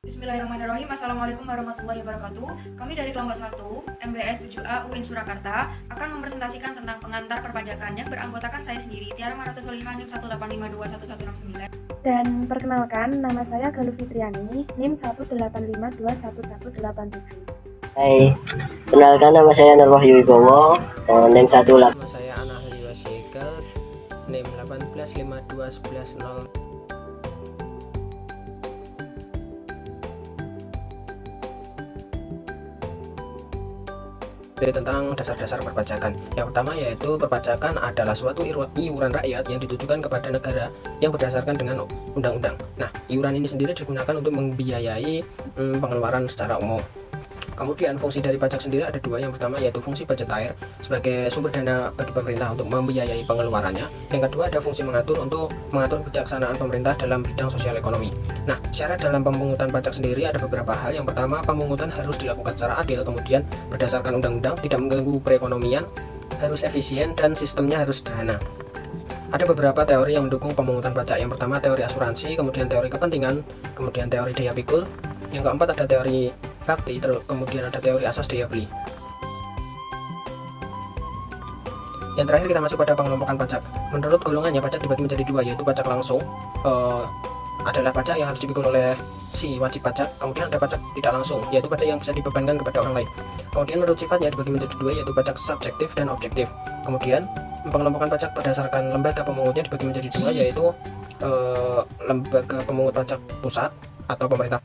Bismillahirrahmanirrahim. Assalamualaikum warahmatullahi wabarakatuh. Kami dari kelompok 1 MBS 7A UIN Surakarta akan mempresentasikan tentang pengantar perpajakan yang beranggotakan saya sendiri, Tiara Marata Solihah, NIM 185521169. Dan perkenalkan, nama saya Galuh Fitriani, NIM 185211187. Hai, kenalkan nama saya Nur Wahyu Wibowo, NIM 18. Nama saya Anahli Wasikal, NIM 18521110. Tentang dasar-dasar perpajakan. Yang pertama yaitu perpajakan adalah suatu iuran rakyat yang ditujukan kepada negara yang berdasarkan dengan undang-undang. Nah, iuran ini sendiri digunakan untuk membiayai pengeluaran secara umum. Kemudian fungsi dari pajak sendiri ada dua. Yang pertama yaitu fungsi budgetair sebagai sumber dana bagi pemerintah untuk membiayai pengeluarannya. Yang kedua ada fungsi mengatur untuk mengatur kebijaksanaan pemerintah dalam bidang sosial ekonomi. Nah, syarat dalam pemungutan pajak sendiri ada beberapa hal. Yang pertama, pemungutan harus dilakukan secara adil, kemudian berdasarkan undang-undang, tidak mengganggu perekonomian, harus efisien, dan sistemnya harus sederhana. Ada beberapa teori yang mendukung pemungutan pajak. Yang pertama teori asuransi, kemudian teori kepentingan, kemudian teori daya pikul. Yang keempat ada teori bakti, kemudian ada teori asas daya beli. Yang terakhir kita masuk pada pengelompokan pajak. Menurut golongannya pajak dibagi menjadi dua, yaitu pajak langsung adalah pajak yang harus dipikul oleh si wajib pajak. Kemudian ada pajak tidak langsung, yaitu pajak yang bisa dibebankan kepada orang lain. Kemudian menurut sifatnya dibagi menjadi dua, yaitu pajak subjektif dan objektif. Kemudian pengelompokan pajak berdasarkan lembaga pemungutnya dibagi menjadi dua, yaitu lembaga pemungut pajak pusat atau pemerintah.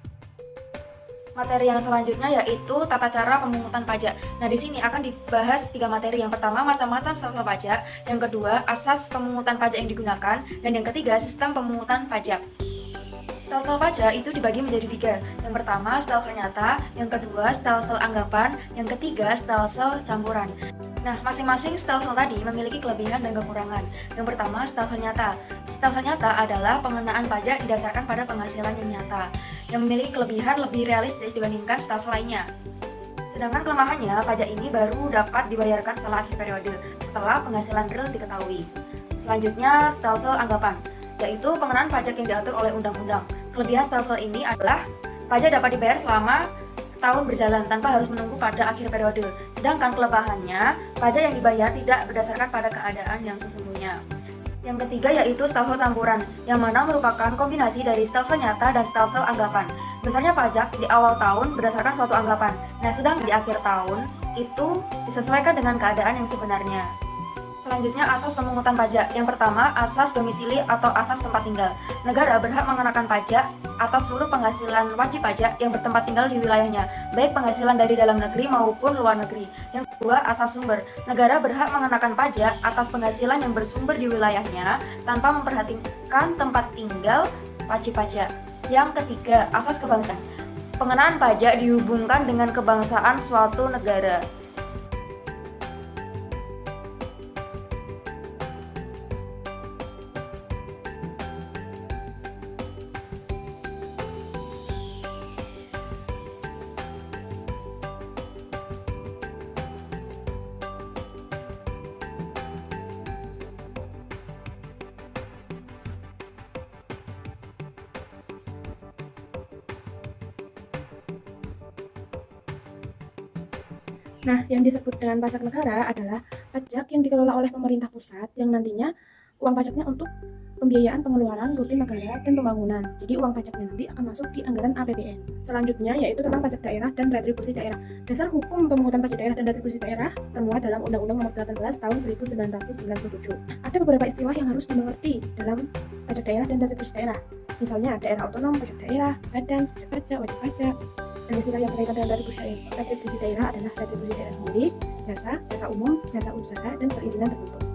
Materi yang selanjutnya yaitu tata cara pemungutan pajak. Nah, di sini akan dibahas 3 materi. Yang pertama, macam-macam stelsel pajak. Yang kedua, asas pemungutan pajak yang digunakan. Dan yang ketiga, sistem pemungutan pajak. Stelsel pajak itu dibagi menjadi 3. Yang pertama, stelsel nyata. Yang kedua, stelsel anggapan. Yang ketiga, stelsel campuran. Nah, masing-masing stelsel tadi memiliki kelebihan dan kekurangan. Yang pertama, stelsel nyata. Stelsel nyata adalah pengenaan pajak didasarkan pada penghasilan yang nyata, yang memiliki kelebihan lebih realistis dibandingkan stelsel lainnya. Sedangkan kelemahannya, pajak ini baru dapat dibayarkan setelah akhir periode, setelah penghasilan real diketahui. Selanjutnya, stelsel anggapan, yaitu pengenaan pajak yang diatur oleh undang-undang. Kelebihan stelsel ini adalah pajak dapat dibayar selama tahun berjalan tanpa harus menunggu pada akhir periode. Sedangkan kelemahannya, pajak yang dibayar tidak berdasarkan pada keadaan yang sesungguhnya. Yang ketiga yaitu stelsel campuran, yang mana merupakan kombinasi dari stelsel nyata dan stelsel anggapan. Besarnya pajak di awal tahun berdasarkan suatu anggapan. Nah, sedang di akhir tahun itu disesuaikan dengan keadaan yang sebenarnya. Selanjutnya, asas pemungutan pajak. Yang pertama, asas domisili atau asas tempat tinggal. Negara berhak mengenakan pajak atas seluruh penghasilan wajib pajak yang bertempat tinggal di wilayahnya, baik penghasilan dari dalam negeri maupun luar negeri. Yang kedua, asas sumber. Negara berhak mengenakan pajak atas penghasilan yang bersumber di wilayahnya tanpa memperhatikan tempat tinggal wajib pajak. Yang ketiga, asas kebangsaan. Pengenaan pajak dihubungkan dengan kebangsaan suatu negara. Nah, yang disebut dengan pajak negara adalah pajak yang dikelola oleh pemerintah pusat yang nantinya uang pajaknya untuk pembiayaan pengeluaran rutin negara dan pembangunan. Jadi uang pajaknya nanti akan masuk di anggaran APBN. Selanjutnya yaitu tentang pajak daerah dan retribusi daerah. Dasar hukum pemungutan pajak daerah dan retribusi daerah termuat dalam Undang-Undang Nomor 18 Tahun 1997. Ada beberapa istilah yang harus dimengerti dalam pajak daerah dan retribusi daerah. Misalnya daerah otonom, pajak daerah, badan, pajak, wajib pajak. Dan istilah yang berkaitan dengan retribusi daerah adalah retribusi daerah sendiri, jasa umum, jasa usaha, dan perizinan tertentu.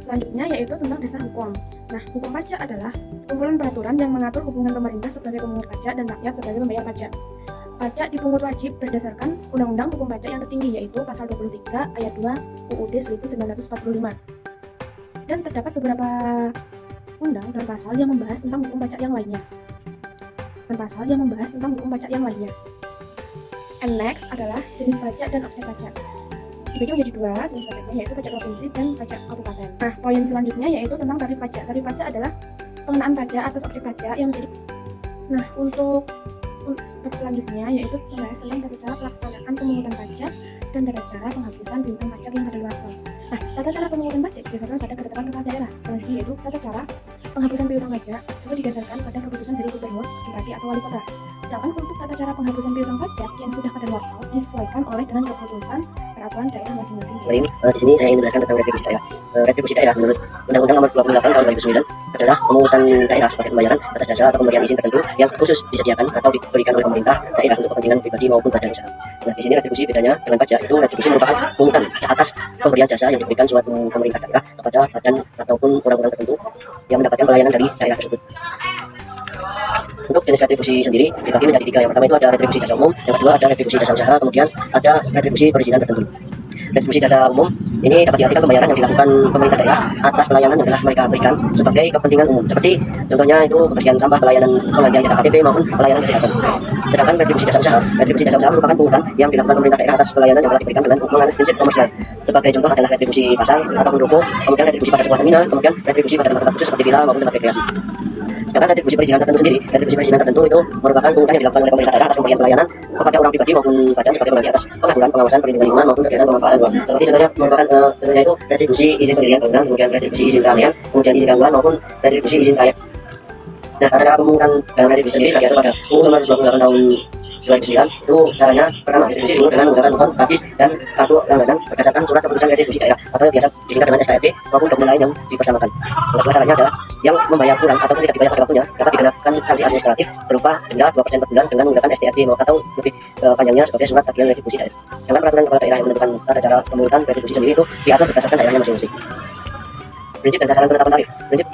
Selanjutnya yaitu tentang dasar hukum. Nah, hukum pajak adalah kumpulan peraturan yang mengatur hubungan pemerintah sebagai pemungut pajak dan rakyat sebagai pembayar pajak. Pajak dipungut wajib berdasarkan Undang-Undang Hukum Pajak yang tertinggi, yaitu Pasal 23 Ayat 2 UUD 1945. Dan terdapat beberapa undang dan pasal yang membahas tentang hukum pajak yang lainnya. And next adalah jenis pajak dan objek pajak. Dibagi menjadi dua jenis pajaknya, yaitu pajak provinsi dan pajak kabupaten. Nah, poin selanjutnya yaitu tentang tarif pajak. Tarif pajak adalah pengenaan pajak atas objek pajak yang menjadi. Nah, untuk Step selanjutnya yaitu pembahasan tentang tata cara pelaksanaan pemungutan pajak dan tata cara penghapusan piutang pajak yang kadaluarsa. Nah, tata cara pemungutan pajak didasarkan pada ketetapan kepala daerah. Selanjutnya yaitu tata cara penghapusan piutang pajak itu didasarkan pada keputusan dari gubernur, bupati atau wali kota. Sedangkan untuk tata cara penghapusan piutang pajak yang sudah kadaluarsa disesuaikan oleh dengan keputusan peraturan daerah masing-masing. Di sini saya ingin menjelaskan tentang retribusi daerah. Retribusi daerah menurut Undang-Undang Nomor 28 Tahun 2009 adalah pemungutan daerah sebagai pembayaran atas jasa atau pemberian izin tertentu yang khusus disediakan atau diberikan oleh pemerintah daerah untuk kepentingan pribadi maupun badan usaha. Nah, di sini retribusi bedanya dengan pajak itu retribusi merupakan pungutan atas pemberian jasa yang diberikan suatu pemerintah daerah kepada badan ataupun orang-orang tertentu yang mendapatkan pelayanan dari daerah tersebut. Untuk jenis retribusi sendiri dibagi menjadi 3. Yang pertama itu ada retribusi jasa umum, yang kedua ada retribusi jasa usaha, kemudian ada retribusi perizinan tertentu. Retribusi jasa umum ini dapat diartikan pembayaran yang dilakukan pemerintah daerah atas pelayanan yang telah mereka berikan sebagai kepentingan umum, seperti contohnya itu kebersihan sampah, pelayanan pengajian cetak KTP maupun pelayanan kesehatan. Sedangkan retribusi jasa usaha merupakan pungutan yang dilakukan pemerintah daerah atas pelayanan yang telah diberikan dengan mengenai prinsip komersial. Sebagai contoh adalah retribusi pasar ataupun ruko, kemudian retribusi pada sebuah terminal, kemudian retribusi pada tempat khusus seperti villa maupun tempat rekreasi. Sedangkan retribusi perizinan tertentu sendiri, retribusi perizinan tertentu itu merupakan pungutan yang dilakukan oleh pemerintah daerah atas pemberian pelayanan kepada orang pribadi maupun badan sebagai pembagi atas pengaturan, pengawasan, perlindungan lingkungan maupun kegiatan pemanfaatan ruang. Seperti contohnya merupakan contohnya itu retribusi izin pendirian bangunan, kemudian retribusi izin keramaian, kemudian izin gangguan maupun retribusi izin trayek. Nah, tata cara pemungutan dan retribusi sendiri diatur pada UU Nomor 28 Tahun 2009. Itu caranya pertama retribusi dulu dengan menggunakan mohon, hadis dan kartu langganan berdasarkan surat keputusan retribusi daerah atau biasa disingkat dengan SKRD maupun dokumen lain yang dipersamakan. Kedua caranya adalah yang membayar kurang ataupun tidak dibayar pada waktunya dapat dikenakan sanksi administratif berupa denda 2% per bulan dengan menggunakan STRD atau lebih panjangnya sebagai surat tagihan retribusi daerah. Sedangkan peraturan kepala daerah yang menentukan tata cara pemungutan retribusi sendiri itu diatur berdasarkan daerahnya masing-masing. Prinsip dan sasaran penetapan tarif. Prinsip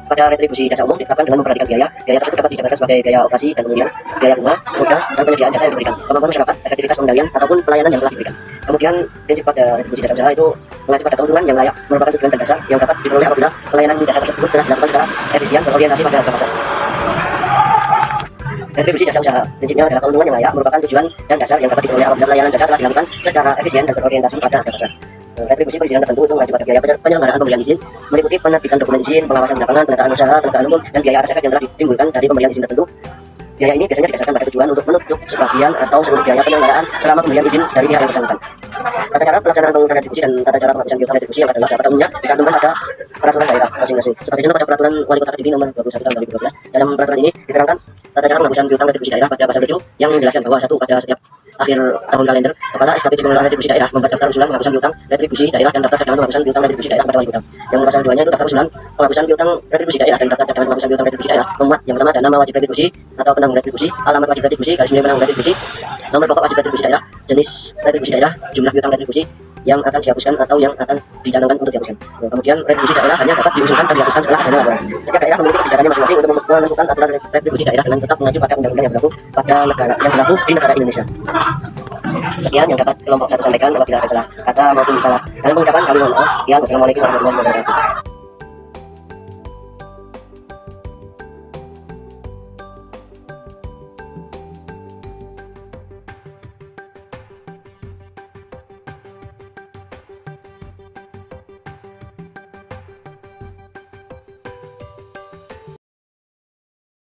pada retribusi jasa umum ditetapkan dengan memperhatikan biaya tersebut dapat dijabarkan sebagai biaya operasi dan kemudian biaya bunga, mudah, dan penyediaan jasa yang diberikan, kemampuan masyarakat, efektivitas pengendalian ataupun pelayanan yang telah diberikan. Kemudian prinsip pada retribusi jasa usaha itu mengacu pada keuntungan yang layak merupakan tujuan dan dasar yang dapat diperoleh apabila pelayanan jasa tersebut telah dilakukan secara efisien berorientasi pada harga pasar. Retribusi jasa usaha prinsipnya adalah keuntungan yang layak merupakan tujuan dan dasar yang dapat diperoleh apabila pelayanan jasa telah dilakukan secara efisien dan berorientasi pada harga pasar. Retribusi perizinan tertentu itu mengacu pada biaya penyelenggaraan pemberian izin, meliputi penerbitan dokumen izin, pengawasan di lapangan, penataan usaha, penegakan hukum, dan biaya atas efek yang telah ditimbulkan dari pemberian izin tertentu. Biaya ini biasanya didasarkan pada tujuan untuk menutup sebagian atau seluruh biaya penyelenggaraan selama pemberian izin dari pihak yang bersangkutan. Tata cara pelaksanaan pemungutan retribusi dan tata cara penghapusan piutang retribusi yang adalah pada umumnya dicantumkan pada peraturan daerah masing-masing. Seperti contoh pada peraturan Wali Kota Kediri Nomor 21 Tahun 2012. Dalam peraturan ini diterangkan tata cara penghapusan piutang retribusi daerah pada pasal 7 yang menjelaskan bahwa pada setiap akhir tahun kalender, kepala SKPD pengelolaan retribusi daerah membuat daftar usulan penghapusan piutang retribusi daerah dan daftar cadangan penghapusan piutang retribusi daerah kepada wali kota. Yang pasal 2-nya itu daftar usulan penghapusan piutang retribusi daerah dan daftar cadangan penghapusan piutang retribusi daerah. Memuat yang pertama ada nama wajib retribusi atau penanggung retribusi, alamat wajib retribusi, garis miring penanggung retribusi, nomor pokok wajib retribusi daerah, jenis retribusi daerah, jumlah piutang retribusi yang akan dihapuskan atau yang akan dicanangkan untuk dihapuskan. Kemudian retribusi daerah hanya dapat diusulkan dan dihapuskan setelah adanya laporan. Setiap daerah memiliki kebijakannya masing-masing untuk menentukan aturan retribusi daerah dengan tetap mengacu pada undang-undang yang berlaku pada negara yang berlaku di negara Indonesia. Sekian yang dapat kelompok 1 sampaikan. Apabila ada salah kata maupun salah dalam pengucapan kami mohon maaf. Sekian, wassalamualaikum warahmatullahi wabarakatuh.